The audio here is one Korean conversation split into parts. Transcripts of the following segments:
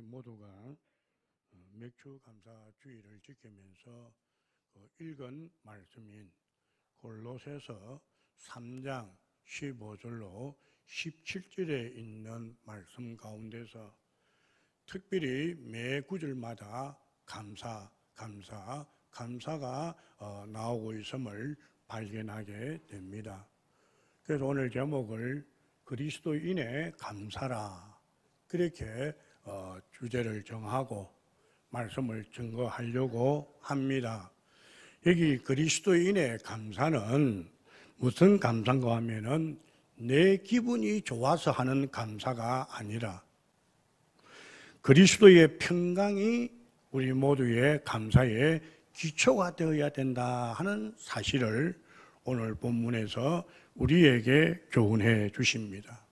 모두가 맥주 감사 주의를 지키면서 읽은 말씀인 골로새서 3장 15절로 17절에 있는 말씀 가운데서 특별히 매 구절마다 감사가 나오고 있음을 발견하게 됩니다. 그래서 오늘 제목을 그리스도인의 감사라 그렇게 주제를 정하고 말씀을 증거하려고 합니다. 여기 그리스도인의 감사는 무슨 감사인가 하면은 내 기분이 좋아서 하는 감사가 아니라 그리스도의 평강이 우리 모두의 감사의 기초가 되어야 된다 하는 사실을 오늘 본문에서 우리에게 교훈해 주십니다.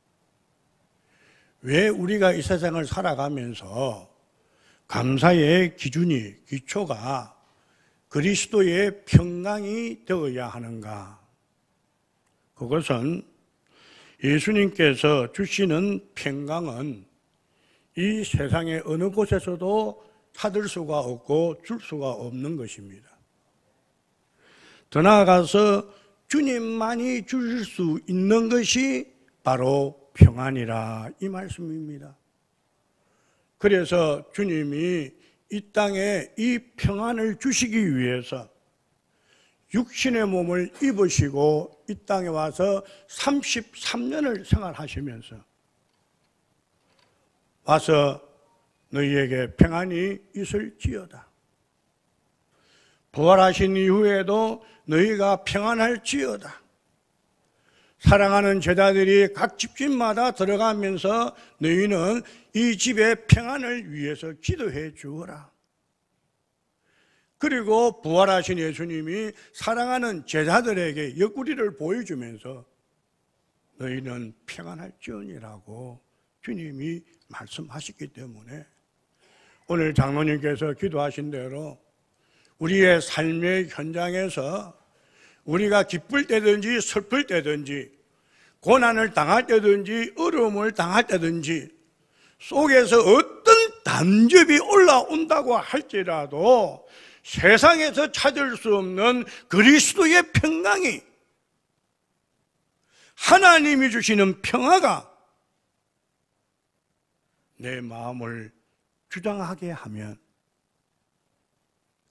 왜 우리가 이 세상을 살아가면서 감사의 기초가 그리스도의 평강이 되어야 하는가? 그것은 예수님께서 주시는 평강은 이 세상의 어느 곳에서도 찾을 수가 없고 줄 수가 없는 것입니다. 더 나아가서 주님만이 주실 수 있는 것이 바로 평안이라 이 말씀입니다. 그래서 주님이 이 땅에 이 평안을 주시기 위해서 육신의 몸을 입으시고 이 땅에 와서 33년을 생활하시면서 와서 너희에게 평안이 있을지어다. 부활하신 이후에도 너희가 평안할지어다. 사랑하는 제자들이 각 집집마다 들어가면서 너희는 이 집의 평안을 위해서 기도해 주어라. 그리고 부활하신 예수님이 사랑하는 제자들에게 옆구리를 보여주면서 너희는 평안할지어니라고 주님이 말씀하셨기 때문에 오늘 장로님께서 기도하신 대로 우리의 삶의 현장에서 우리가 기쁠 때든지 슬플 때든지 고난을 당할 때든지 어려움을 당할 때든지 속에서 어떤 담즙이 올라온다고 할지라도 세상에서 찾을 수 없는 그리스도의 평강이 하나님이 주시는 평화가 내 마음을 주장하게 하면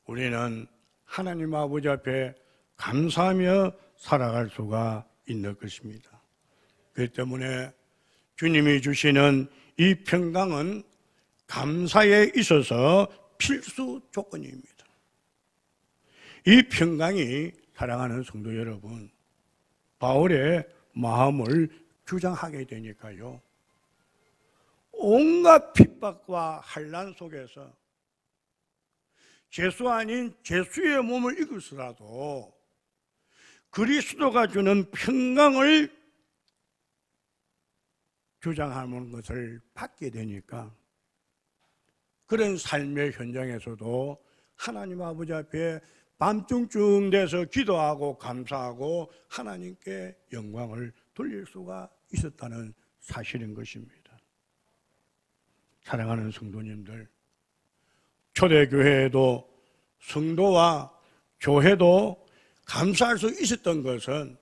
우리는 하나님 아버지 앞에 감사하며 살아갈 수가 있는 것입니다. 그렇기 때문에 주님이 주시는 이 평강은 감사에 있어서 필수 조건입니다. 이 평강이 사랑하는 성도 여러분, 바울의 마음을 주장하게 되니까요. 온갖 핍박과 환난 속에서 죄수 아닌 죄수의 몸을 입을수라도 그리스도가 주는 평강을 주장하는 것을 받게 되니까 그런 삶의 현장에서도 하나님 아버지 앞에 밤중쯤 돼서 기도하고 감사하고 하나님께 영광을 돌릴 수가 있었다는 사실인 것입니다. 사랑하는 성도님들, 초대교회에도 성도와 교회도 감사할 수 있었던 것은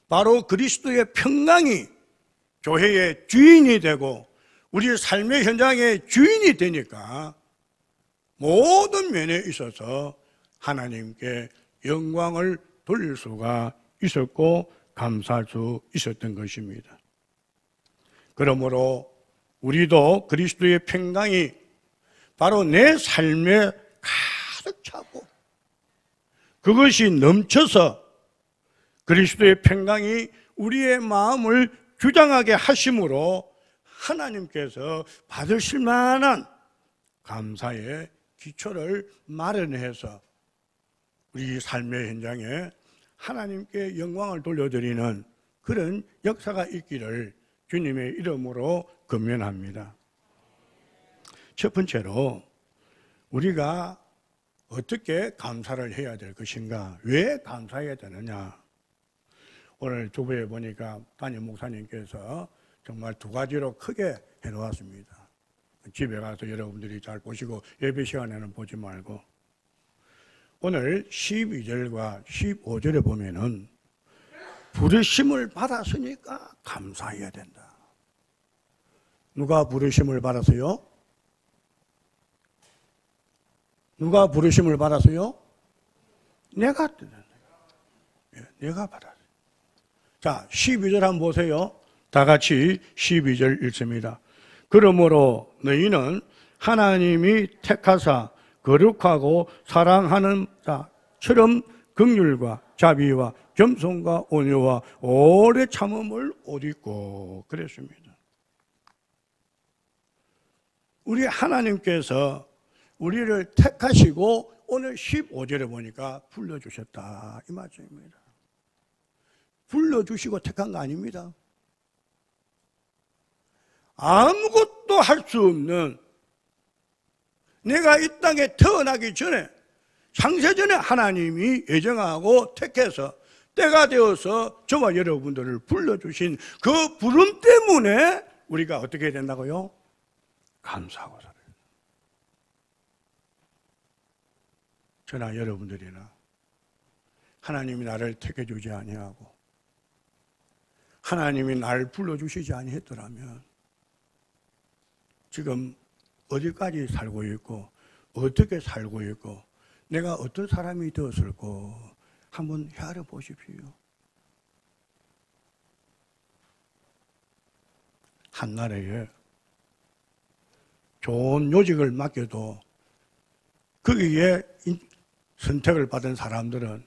바로 그리스도의 평강이 교회의 주인이 되고 우리 삶의 현장의 주인이 되니까 모든 면에 있어서 하나님께 영광을 돌릴 수가 있었고 감사할 수 있었던 것입니다. 그러므로 우리도 그리스도의 평강이 바로 내 삶에 가득 차고 그것이 넘쳐서 그리스도의 평강이 우리의 마음을 주장하게 하심으로 하나님께서 받으실 만한 감사의 기초를 마련해서 우리 삶의 현장에 하나님께 영광을 돌려드리는 그런 역사가 있기를 주님의 이름으로 권면합니다. 첫 번째로 우리가 어떻게 감사를 해야 될 것인가? 왜 감사해야 되느냐? 오늘 주보에 보니까 담임 목사님께서 정말 두 가지로 크게 해놓았습니다. 집에 가서 여러분들이 잘 보시고 예배 시간에는 보지 말고 오늘 12절과 15절에 보면은 부르심을 받았으니까 감사해야 된다. 누가 부르심을 받았어요? 누가 부르심을 받았어요? 내가 받았어요. 자, 12절 한번 보세요. 다 같이 12절 읽습니다. 그러므로 너희는 하나님이 택하사 거룩하고 사랑하는 자처럼 긍휼과 자비와 겸손과 온유와 오래 참음을 옷 입고 그랬습니다. 우리 하나님께서 우리를 택하시고 오늘 15절에 보니까 불러주셨다 이 말씀입니다. 불러주시고 택한 거 아닙니다. 아무것도 할 수 없는 내가 이 땅에 태어나기 전에 창세전에 하나님이 예정하고 택해서 때가 되어서 저와 여러분들을 불러주신 그 부름 때문에 우리가 어떻게 해야 된다고요? 감사하고 살아요. 저나 여러분들이나 하나님이 나를 택해주지 아니하고 하나님이 나를 불러주시지 아니했더라면 지금 어디까지 살고 있고 어떻게 살고 있고 내가 어떤 사람이 되었을까 한번 헤아려 보십시오. 한 나라에 좋은 요직을 맡겨도 거기에 선택을 받은 사람들은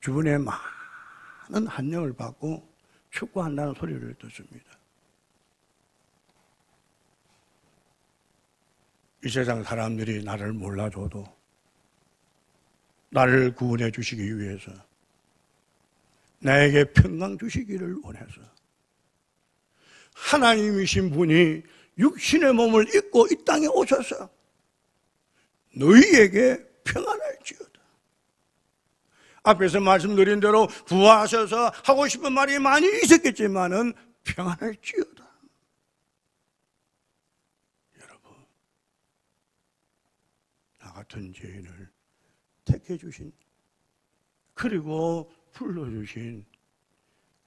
주변에 많은 환영을 받고 축구한다는 소리를 듣습니다. 이 세상 사람들이 나를 몰라줘도 나를 구원해 주시기 위해서 나에게 평강 주시기를 원해서 하나님이신 분이 육신의 몸을 입고 이 땅에 오셔서 너희에게 평안할지어다. 앞에서 말씀드린 대로 부하셔서 하고 싶은 말이 많이 있었겠지만은 평안할지어다. 여러분, 나 같은 죄인을 택해 주신 그리고 불러주신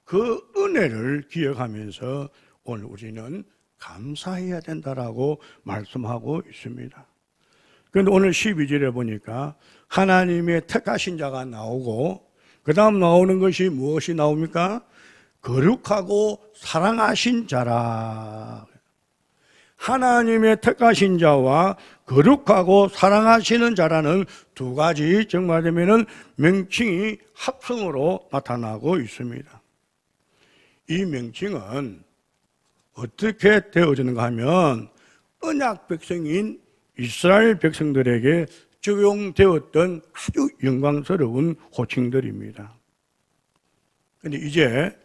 그 은혜를 기억하면서 오늘 우리는 감사해야 된다라고 말씀하고 있습니다. 그런데 오늘 12절에 보니까 하나님의 택하신 자가 나오고 그 다음 나오는 것이 무엇이 나옵니까? 거룩하고 사랑하신 자라. 하나님의 택하신 자와 거룩하고 사랑하시는 자라는 두 가지 정말되면 명칭이 합성으로 나타나고 있습니다. 이 명칭은 어떻게 되어지는가 하면 언약 백성인 이스라엘 백성들에게 적용되었던 아주 영광스러운 호칭들입니다. 그런데 이제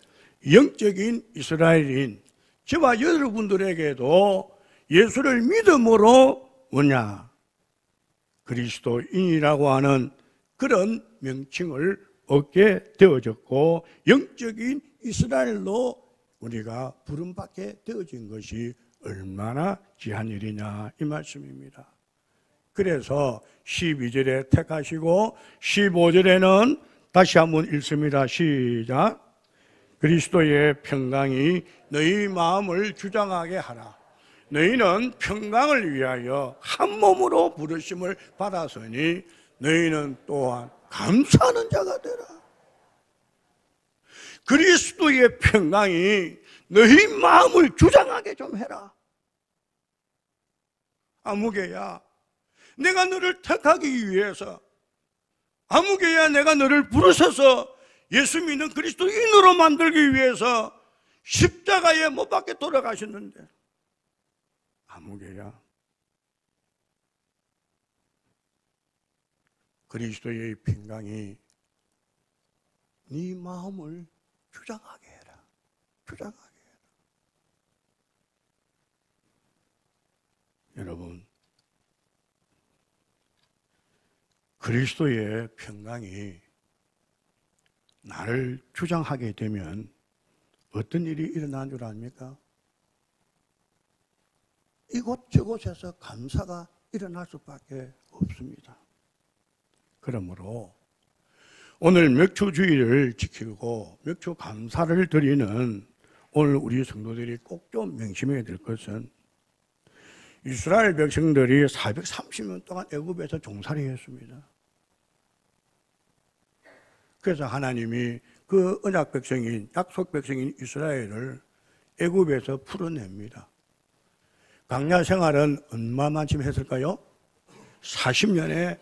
영적인 이스라엘인 저와 여러분들에게도 예수를 믿음으로 뭐냐? 그리스도인이라고 하는 그런 명칭을 얻게 되어졌고 영적인 이스라엘로 우리가 부름받게 되어진 것이 얼마나 귀한 일이냐 이 말씀입니다. 그래서 12절에 택하시고 15절에는 다시 한번 읽습니다. 시작. 그리스도의 평강이 너희 마음을 주장하게 하라. 너희는 평강을 위하여 한 몸으로 부르심을 받았으니 너희는 또한 감사하는 자가 되라. 그리스도의 평강이 너희 마음을 주장하게 좀 해라. 아무개야, 내가 너를 택하기 위해서, 아무개야, 내가 너를 부르셔서 예수 믿는 그리스도인으로 만들기 위해서 십자가에 못 박혀 돌아가셨는데, 아무개야, 그리스도의 평강이 네 마음을 주장하게 해라. 주장하게 해라. 여러분, 그리스도의 평강이 나를 주장하게 되면 어떤 일이 일어나는 줄 압니까? 이곳저곳에서 감사가 일어날 수밖에 없습니다. 그러므로 오늘 맥주주의를 지키고 맥주 감사를 드리는 오늘 우리 성도들이 꼭 좀 명심해야 될 것은 이스라엘 백성들이 430년 동안 애굽에서 종살이 했습니다. 그래서 하나님이 그 언약 백성인 약속 백성인 이스라엘을 애굽에서 풀어냅니다. 광야 생활은 얼마만큼 했을까요? 40년의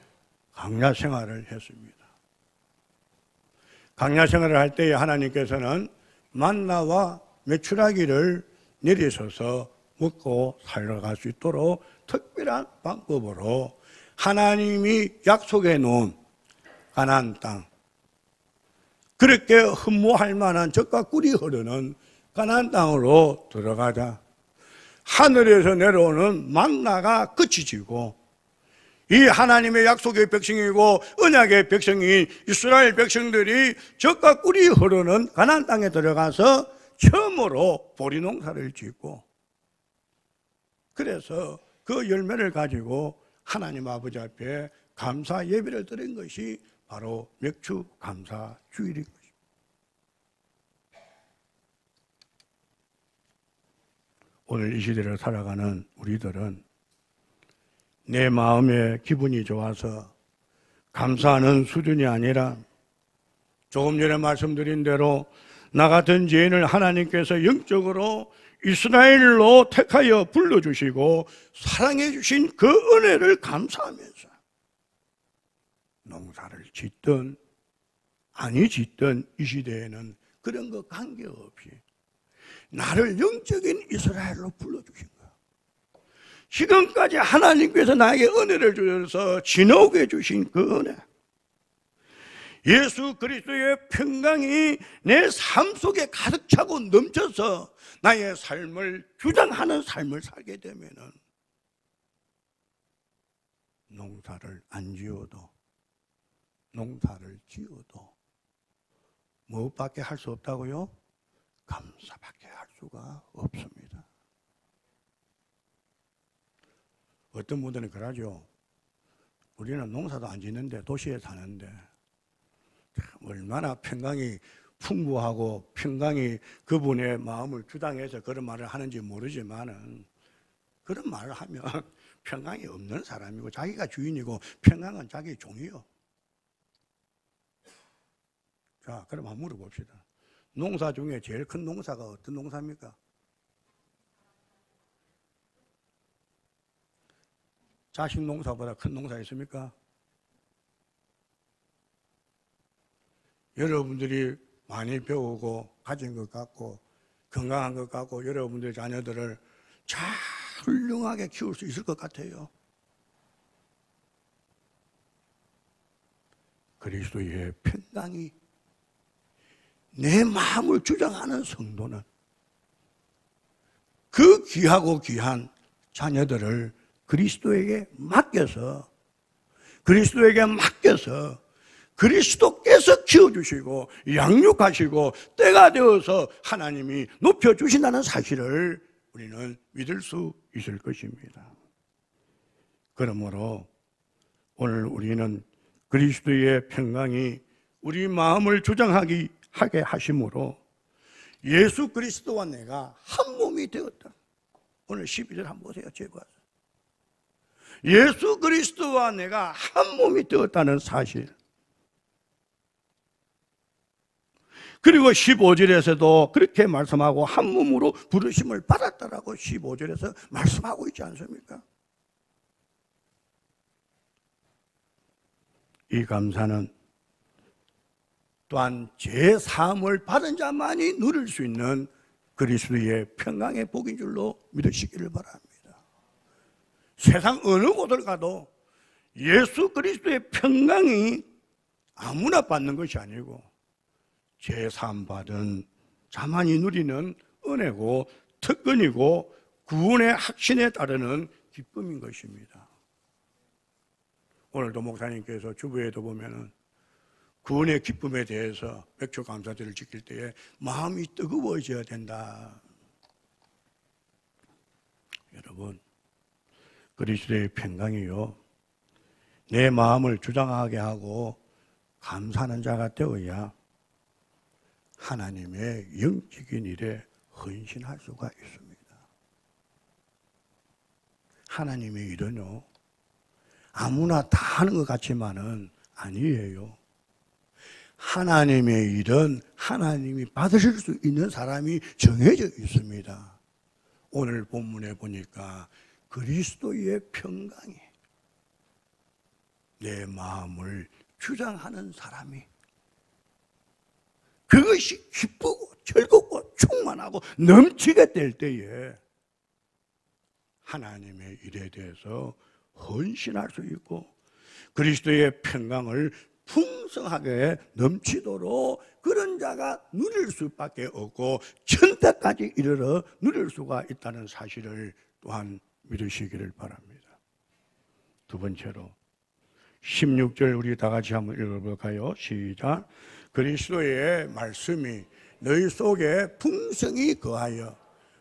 광야 생활을 했습니다. 광야 생활을 할 때에 하나님께서는 만나와 메추라기를 내리셔서 먹고 살아갈 수 있도록 특별한 방법으로 하나님이 약속해 놓은 가나안 땅, 그렇게 흠모할 만한 젖과 꿀이 흐르는 가나안 땅으로 들어가자 하늘에서 내려오는 만나가 끝이 지고 이 하나님의 약속의 백성이고 언약의 백성인 이스라엘 백성들이 젖과 꿀이 흐르는 가나안 땅에 들어가서 처음으로 보리 농사를 짓고 그래서 그 열매를 가지고 하나님 아버지 앞에 감사 예배를 드린 것이 바로 맥주 감사 주일인 것입니다. 오늘 이 시대를 살아가는 우리들은 내 마음에 기분이 좋아서 감사하는 수준이 아니라 조금 전에 말씀드린 대로 나 같은 죄인을 하나님께서 영적으로 이스라엘로 택하여 불러주시고 사랑해 주신 그 은혜를 감사하면서 농사를 짓든 아니 짓든 이 시대에는 그런 거 관계없이 나를 영적인 이스라엘로 불러주신 거야. 지금까지 하나님께서 나에게 은혜를 주셔서 지나오게 해주신 그 은혜, 예수 그리스도의 평강이 내 삶 속에 가득 차고 넘쳐서 나의 삶을 주장하는 삶을 살게 되면은 농사를 안 지어도 농사를 지어도 무엇밖에 할 수 없다고요? 감사밖에 할 수가 없습니다. 어떤 분들은 그러죠. 우리는 농사도 안 짓는데 도시에 사는데 얼마나 평강이 풍부하고 평강이 그분의 마음을 주장해서 그런 말을 하는지 모르지만은 그런 말을 하면 평강이 없는 사람이고 자기가 주인이고 평강은 자기 종이요. 자, 그럼 한번 물어봅시다. 농사 중에 제일 큰 농사가 어떤 농사입니까? 자식 농사보다 큰 농사 있습니까? 여러분들이 많이 배우고 가진 것 같고 건강한 것 같고 여러분들의 자녀들을 잘 훌륭하게 키울 수 있을 것 같아요. 그리스도의 평강이 내 마음을 주장하는 성도는 그 귀하고 귀한 자녀들을 그리스도에게 맡겨서 그리스도께서 키워주시고 양육하시고 때가 되어서 하나님이 높여주신다는 사실을 우리는 믿을 수 있을 것입니다. 그러므로 오늘 우리는 그리스도의 평강이 우리 마음을 주장하게 하심으로 예수 그리스도와 내가 한 몸이 되었다. 오늘 12절 한번 보세요. 제가 예수 그리스도와 내가 한 몸이 되었다는 사실. 그리고 15절에서도 그렇게 말씀하고 한 몸으로 부르심을 받았다라고 15절에서 말씀하고 있지 않습니까? 이 감사는 또한 제3을 받은 자만이 누릴 수 있는 그리스도의 평강의 복인 줄로 믿으시기를 바랍니다. 세상 어느 곳을 가도 예수 그리스도의 평강이 아무나 받는 것이 아니고 제3 받은 자만이 누리는 은혜고 특권이고 구원의 확신에 따르는 기쁨인 것입니다. 오늘도 목사님께서 주부에도 보면은 구원의 기쁨에 대해서 맥주 감사절을 지킬 때에 마음이 뜨거워져야 된다. 여러분, 그리스도의 평강이요, 내 마음을 주장하게 하고 감사하는 자가 되어야 하나님의 영적인 일에 헌신할 수가 있습니다. 하나님의 일은요, 아무나 다 하는 것 같지만은 아니에요. 하나님의 일은 하나님이 받으실 수 있는 사람이 정해져 있습니다. 오늘 본문에 보니까 그리스도의 평강이 내 마음을 주장하는 사람이, 그것이 기쁘고 즐겁고 충만하고 넘치게 될 때에 하나님의 일에 대해서 헌신할 수 있고 그리스도의 평강을 풍성하게 넘치도록 그런 자가 누릴 수밖에 없고 천대까지 이르러 누릴 수가 있다는 사실을 또한 믿으시기를 바랍니다. 두 번째로 16절 우리 다 같이 한번 읽어볼까요? 시작. 그리스도의 말씀이 너희 속에 풍성히 거하여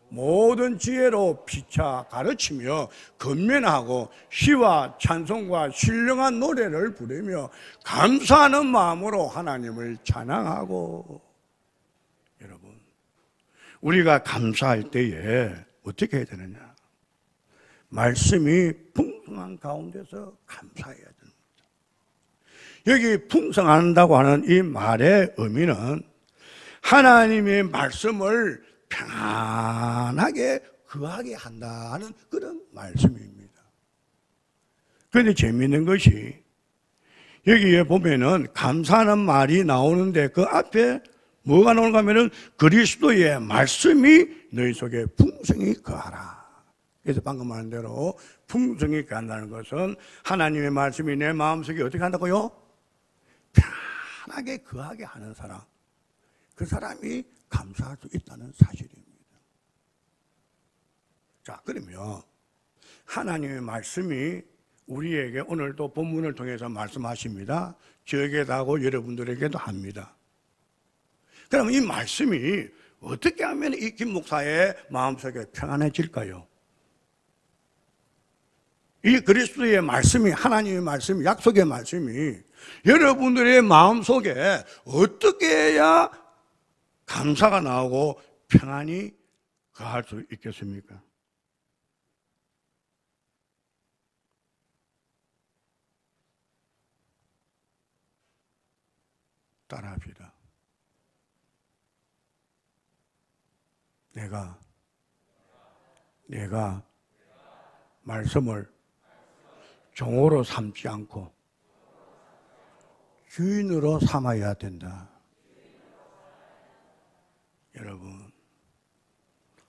모든 지혜로 피차 가르치며 건면하고 시와 찬송과 신령한 노래를 부르며 감사하는 마음으로 하나님을 찬양하고. 여러분, 우리가 감사할 때에 어떻게 해야 되느냐? 말씀이 풍성한 가운데서 감사해야 됩니다. 여기 풍성한다고 하는 이 말의 의미는 하나님의 말씀을 편안하게 거하게 한다는 그런 말씀입니다. 그런데 재미있는 것이 여기에 보면은 감사하는 말이 나오는데 그 앞에 뭐가 나오는가 하면은 그리스도의 말씀이 너희 속에 풍성히 거하라. 그래서 방금 말한 대로 풍성히 거한다는 것은 하나님의 말씀이 내 마음속에 어떻게 한다고요? 편하게 거하게 하는 사람, 그 사람이 감사할 수 있다는 사실입니다. 자, 그러면 하나님의 말씀이 우리에게 오늘도 본문을 통해서 말씀하십니다. 저에게도 하고 여러분들에게도 합니다. 그러면 이 말씀이 어떻게 하면 이 김 목사의 마음속에 평안해질까요? 이 그리스도의 말씀이, 하나님의 말씀이, 약속의 말씀이 여러분들의 마음속에 어떻게 해야 감사가 나오고 평안이 거할 수 있겠습니까? 따라합시다. 내가 말씀을 종으로 삼지 않고 주인으로 삼아야 된다. 여러분,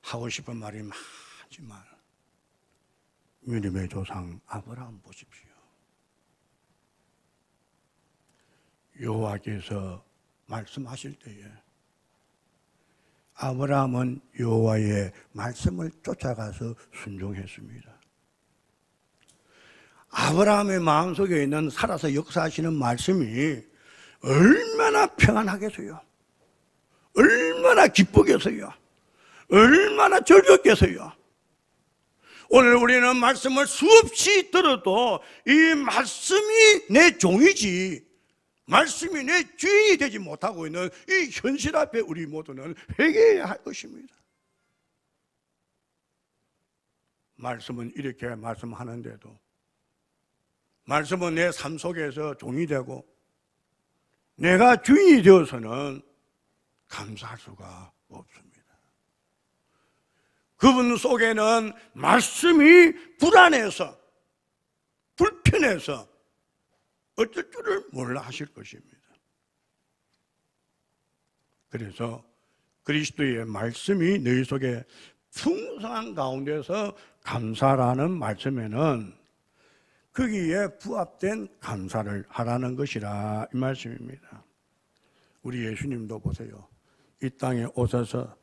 하고 싶은 말이 많지만 믿음의 조상 아브라함 보십시오. 여호와께서 말씀하실 때에 아브라함은 여호와의 말씀을 쫓아가서 순종했습니다. 아브라함의 마음속에 있는 살아서 역사하시는 말씀이 얼마나 평안하겠어요? 얼마나 기쁘겠어요? 얼마나 즐겁겠어요? 오늘 우리는 말씀을 수없이 들어도 이 말씀이 내 종이지 말씀이 내 주인이 되지 못하고 있는 이 현실 앞에 우리 모두는 회개해야 할 것입니다. 말씀은 이렇게 말씀하는데도 말씀은 내 삶 속에서 종이 되고 내가 주인이 되어서는 감사할 수가 없습니다. 그분 속에는 말씀이 불안해서 불편해서 어쩔 줄을 몰라 하실 것입니다. 그래서 그리스도의 말씀이 너희 속에 풍성한 가운데서 감사라는 말씀에는 거기에 부합된 감사를 하라는 것이라 이 말씀입니다. 우리 예수님도 보세요. 이 땅에 오셔서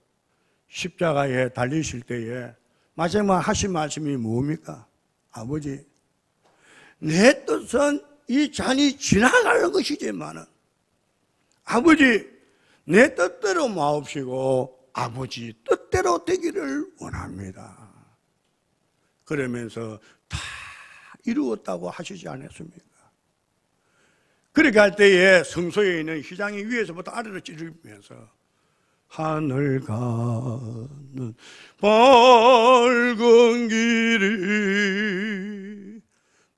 십자가에 달리실 때에 마지막 하신 말씀이 뭡니까? 아버지, 내 뜻은 이 잔이 지나가는 것이지만은 아버지, 내 뜻대로 마옵시고 아버지 뜻대로 되기를 원합니다. 그러면서 다 이루었다고 하시지 않았습니까? 그렇게 할 때에 성소에 있는 휘장이 위에서부터 아래로 찌르면서 하늘 가는 밝은 길이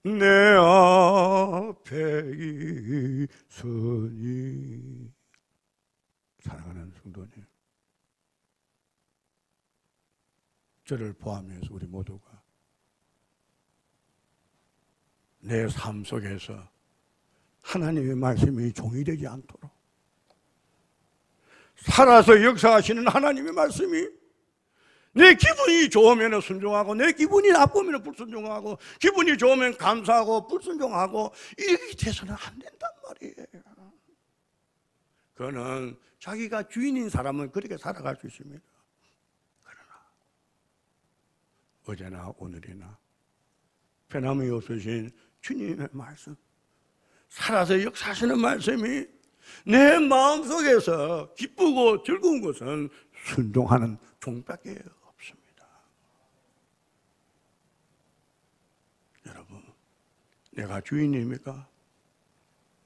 내 앞에 있으니. 사랑하는 성도님, 저를 포함해서 우리 모두가 내 삶 속에서 하나님의 말씀이 종이 되지 않도록, 살아서 역사하시는 하나님의 말씀이 내 기분이 좋으면 순종하고 내 기분이 나쁘면 불순종하고 기분이 좋으면 감사하고 불순종하고 이렇게 돼서는 안 된단 말이에요. 그거는 자기가 주인인 사람은 그렇게 살아갈 수 있습니다. 그러나 어제나 오늘이나 변함이 없으신 주님의 말씀, 살아서 역사하시는 말씀이 내 마음속에서 기쁘고 즐거운 것은 순종하는 종밖에 없습니다. 여러분, 내가 주인입니까?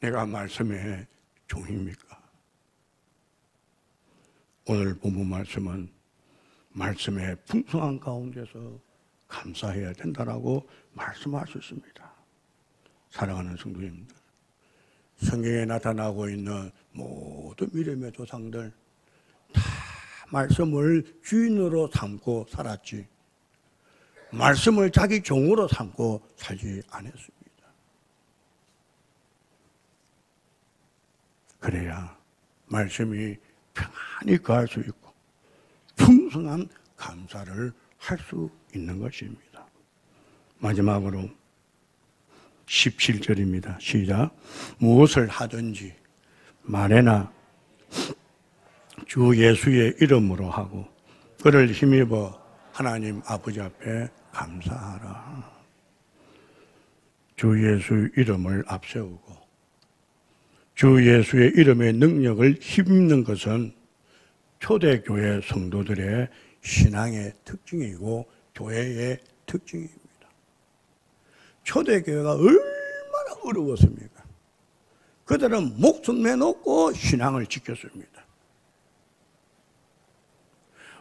내가 말씀의 종입니까? 오늘 본문 말씀은 말씀의 풍성한 가운데서 감사해야 된다라고 말씀하셨습니다. 사랑하는 성도님들, 성경에 나타나고 있는 모든 믿음의 조상들 다 말씀을 주인으로 삼고 살았지, 말씀을 자기 종으로 삼고 살지 않았습니다. 그래야 말씀이 평안히 거할 수 있고 풍성한 감사를 할 수 있는 것입니다. 마지막으로 17절입니다. 시작. 무엇을 하든지 말에나 주 예수의 이름으로 하고 그를 힘입어 하나님 아버지 앞에 감사하라. 주 예수의 이름을 앞세우고 주 예수의 이름의 능력을 힘입는 것은 초대교회 성도들의 신앙의 특징이고 교회의 특징입니다. 초대교회가 얼마나 어려웠습니까? 그들은 목숨 내놓고 신앙을 지켰습니다.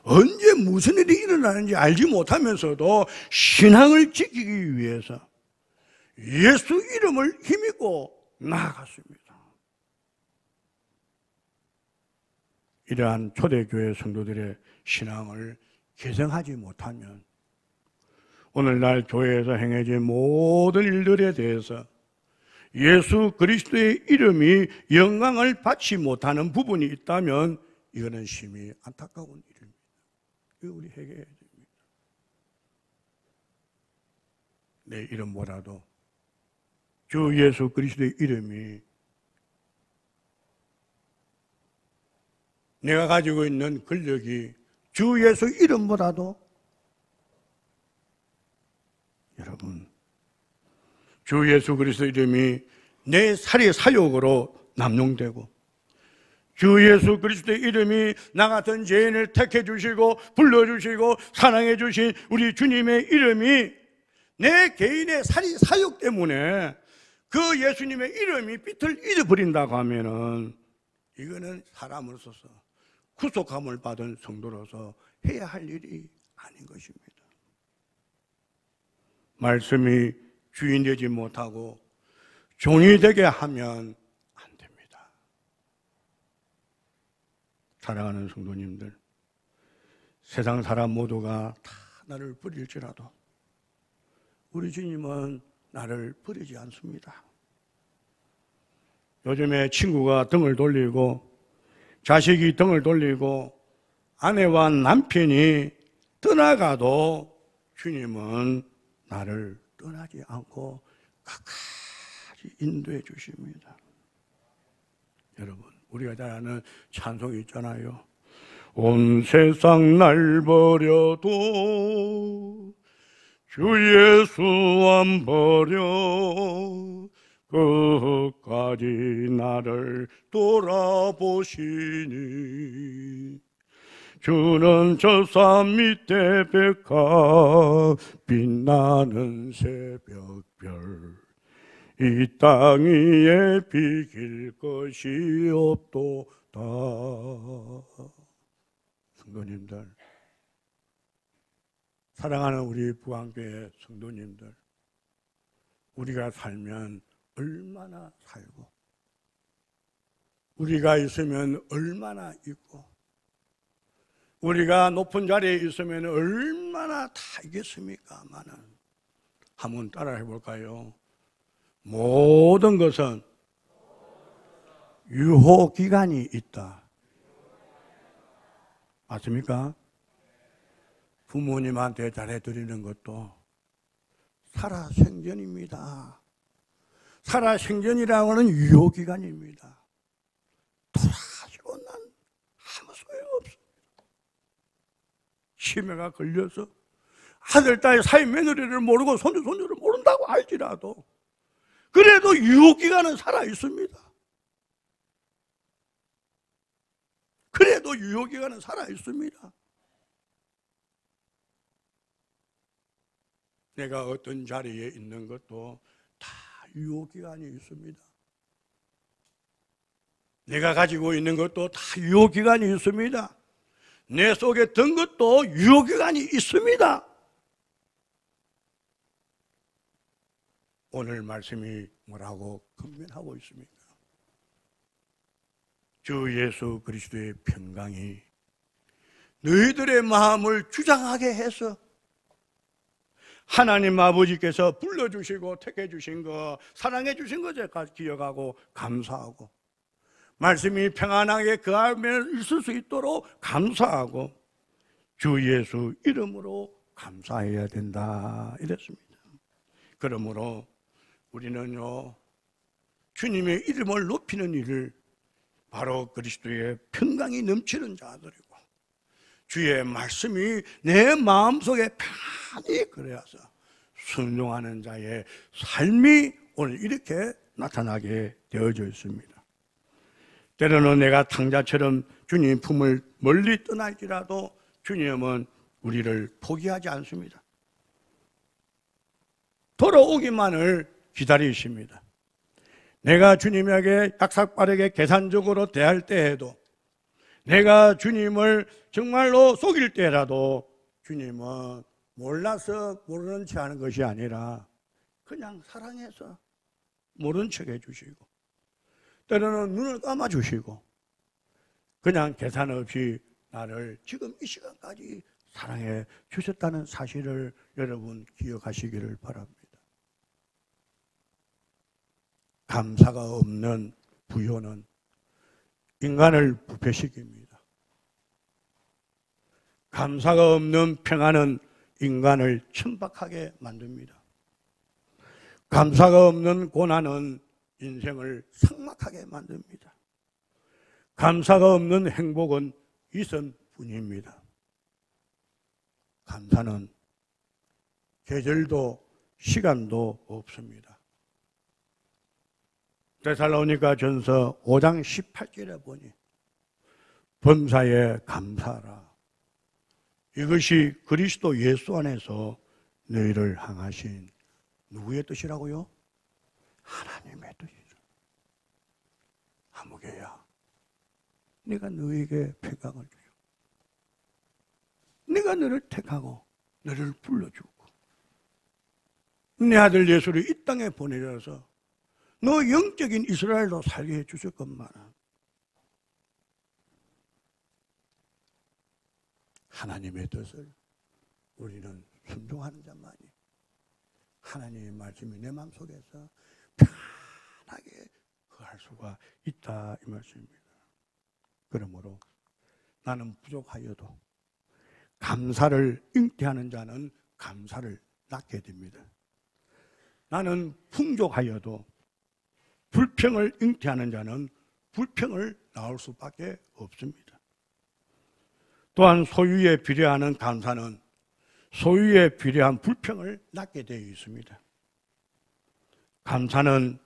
언제 무슨 일이 일어나는지 알지 못하면서도 신앙을 지키기 위해서 예수 이름을 힘입고 나아갔습니다. 이러한 초대교회 성도들의 신앙을 개성하지 못하면 오늘날 교회에서 행해진 모든 일들에 대해서 예수 그리스도의 이름이 영광을 받지 못하는 부분이 있다면 이거는 심히 안타까운 일입니다. 이거 우리 회개해야 됩니다. 내 이름보다도 주 예수 그리스도의 이름이 내가 가지고 있는 권력이 주 예수 이름보다도, 여러분, 주 예수 그리스도 이름이 내 살이 사욕으로 남용되고 주 예수 그리스도의 이름이 나 같은 죄인을 택해 주시고 불러주시고 사랑해 주신 우리 주님의 이름이 내 개인의 살이 사욕 때문에 그 예수님의 이름이 빛을 잃어버린다고 하면은 이거는 사람으로서 구속함을 받은 성도로서 해야 할 일이 아닌 것입니다. 말씀이 주인 되지 못하고 종이 되게 하면 안 됩니다. 사랑하는 성도님들, 세상 사람 모두가 다 나를 버릴지라도 우리 주님은 나를 버리지 않습니다. 요즘에 친구가 등을 돌리고 자식이 등을 돌리고 아내와 남편이 떠나가도 주님은 나를 떠나지 않고 끝까지 인도해 주십니다. 여러분, 우리가 잘 아는 찬송이 있잖아요. 온 세상 날 버려도 주 예수 안 버려 끝까지 나를 돌아보시니 주는 저 산 밑에 백화 빛나는 새벽별 이 땅 위에 비길 것이 없도다. 성도님들, 사랑하는 우리 부안교회 성도님들, 우리가 살면 얼마나 살고, 우리가 있으면 얼마나 있고, 우리가 높은 자리에 있으면 얼마나 다 있겠습니까마는 한번 따라해 볼까요? 모든 것은 유효기간이 있다. 맞습니까? 부모님한테 잘해드리는 것도 살아생전입니다. 살아생전이라고 하는 유효기간입니다. 돌아가시고 난 아무 소용없습니다. 치매가 걸려서 아들, 딸, 사위, 며느리를 모르고 손주, 손주를 모른다고 할지라도 그래도 유효기간은 살아있습니다. 그래도 유효기간은 살아있습니다. 내가 어떤 자리에 있는 것도 다 유효기간이 있습니다. 내가 가지고 있는 것도 다 유효기간이 있습니다. 내 속에 든 것도 유효기간이 있습니다. 오늘 말씀이 뭐라고 권면하고 있습니까? 주 예수 그리스도의 평강이 너희들의 마음을 주장하게 해서 하나님 아버지께서 불러주시고 택해주신 것, 사랑해주신 것까지 기억하고 감사하고, 말씀이 평안하게 그 안에 있을 수 있도록 감사하고, 주 예수 이름으로 감사해야 된다 이랬습니다. 그러므로 우리는요, 주님의 이름을 높이는 일을 바로 그리스도의 평강이 넘치는 자들이고, 주의 말씀이 내 마음속에 편히 그래서 순종하는 자의 삶이 오늘 이렇게 나타나게 되어져 있습니다. 때로는 내가 탕자처럼 주님 품을 멀리 떠날지라도 주님은 우리를 포기하지 않습니다. 돌아오기만을 기다리십니다. 내가 주님에게 약삭빠르게 계산적으로 대할 때에도, 내가 주님을 정말로 속일 때라도 주님은 몰라서 모르는 척 하는 것이 아니라 그냥 사랑해서 모른 척 해주시고, 때로는 눈을 감아주시고, 그냥 계산 없이 나를 지금 이 시간까지 사랑해 주셨다는 사실을 여러분 기억하시기를 바랍니다. 감사가 없는 부요는 인간을 부패시킵니다. 감사가 없는 평안은 인간을 천박하게 만듭니다. 감사가 없는 고난은 인생을 삭막하게 만듭니다. 감사가 없는 행복은 이선뿐입니다. 감사는 계절도 시간도 없습니다. 데살로니가 전서 5장 18절에 보니 범사에 감사하라. 이것이 그리스도 예수 안에서 너희를 향하신 누구의 뜻이라고요? 하나님의 뜻이죠. 아무개야, 내가 너에게 평강을 주요. 내가 너를 택하고 너를 불러주고 내 아들 예수를 이 땅에 보내려서 너 영적인 이스라엘로 살게 해주실 것만은 하나님의 뜻을 우리는 순종하는 자만이 하나님의 말씀이 내 마음속에서 편하게 거할 수가 있다 이 말씀입니다. 그러므로 나는 부족하여도 감사를 잉태하는 자는 감사를 낳게 됩니다. 나는 풍족하여도 불평을 잉태하는 자는 불평을 낳을 수밖에 없습니다. 또한 소유에 비례하는 감사는 소유에 비례한 불평을 낳게 되어 있습니다. 감사는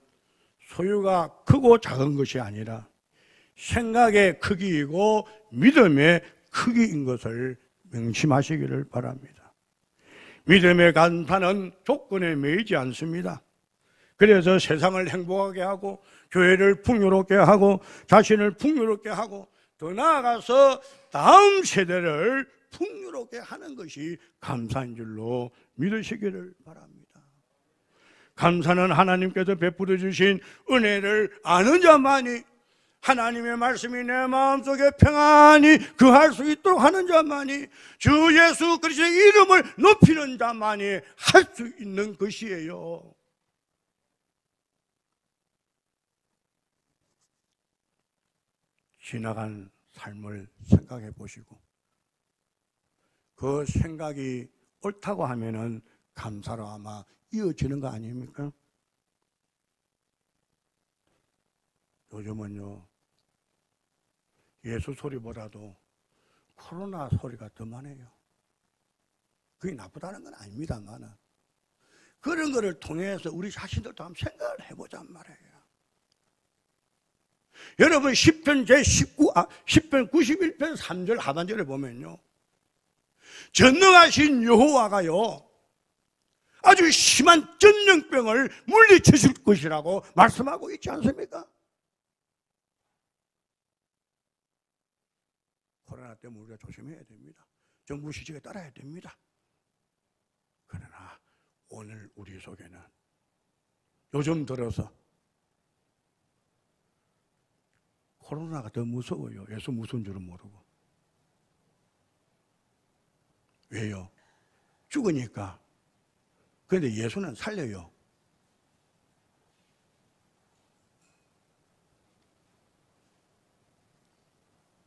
소유가 크고 작은 것이 아니라 생각의 크기이고 믿음의 크기인 것을 명심하시기를 바랍니다. 믿음의 감사는 조건에 매이지 않습니다. 그래서 세상을 행복하게 하고 교회를 풍요롭게 하고 자신을 풍요롭게 하고 더 나아가서 다음 세대를 풍요롭게 하는 것이 감사인 줄로 믿으시기를 바랍니다. 감사는 하나님께서 베풀어 주신 은혜를 아는 자만이, 하나님의 말씀이 내 마음속에 평안히 거할 수 있도록 하는 자만이, 주 예수 그리스도의 이름을 높이는 자만이 할 수 있는 것이에요. 지나간 삶을 생각해 보시고 그 생각이 옳다고 하면은 감사로 아마 이어지는 거 아닙니까? 요즘은요, 예수 소리보다도 코로나 소리가 더 많아요. 그게 나쁘다는 건 아닙니다만 그런 거를 통해서 우리 자신들도 한번 생각을 해보자는 말이에요. 여러분 10편 91편 3절 하반절에 보면요, 전능하신 여호와가요 아주 심한 전염병을 물리치실 것이라고 말씀하고 있지 않습니까? 코로나 때문에 우리가 조심해야 됩니다. 정부 지시에 따라야 됩니다. 그러나 오늘 우리 속에는 요즘 들어서 코로나가 더 무서워요. 예수 무서운 줄은 모르고. 왜요? 죽으니까. 그런데 예수는 살려요.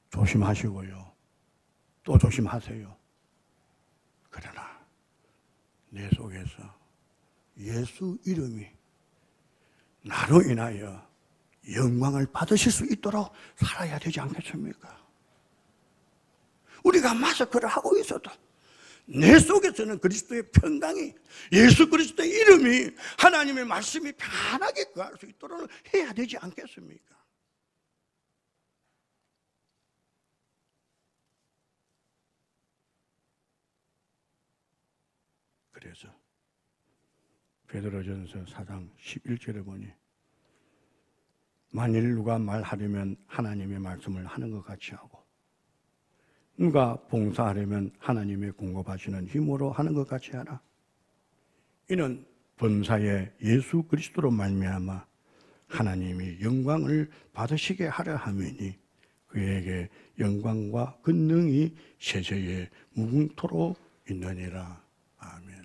조심하시고요. 또 조심하세요. 그러나 내 속에서 예수 이름이 나로 인하여 영광을 받으실 수 있도록 살아야 되지 않겠습니까? 우리가 마스크를 하고 있어도 내 속에서는 그리스도의 평강이, 예수 그리스도의 이름이, 하나님의 말씀이 편하게 거할 수 있도록 해야 되지 않겠습니까? 그래서 베드로전서 4장 11절에 보니 만일 누가 말하려면 하나님의 말씀을 하는 것 같이 하고 누가 봉사하려면 하나님의 공급하시는 힘으로 하는 것 같이 하라. 이는 범사에 예수 그리스도로 말미암아 하나님이 영광을 받으시게 하려 함이니 그에게 영광과 권능이 세세에 무궁토록 있느니라. 아멘.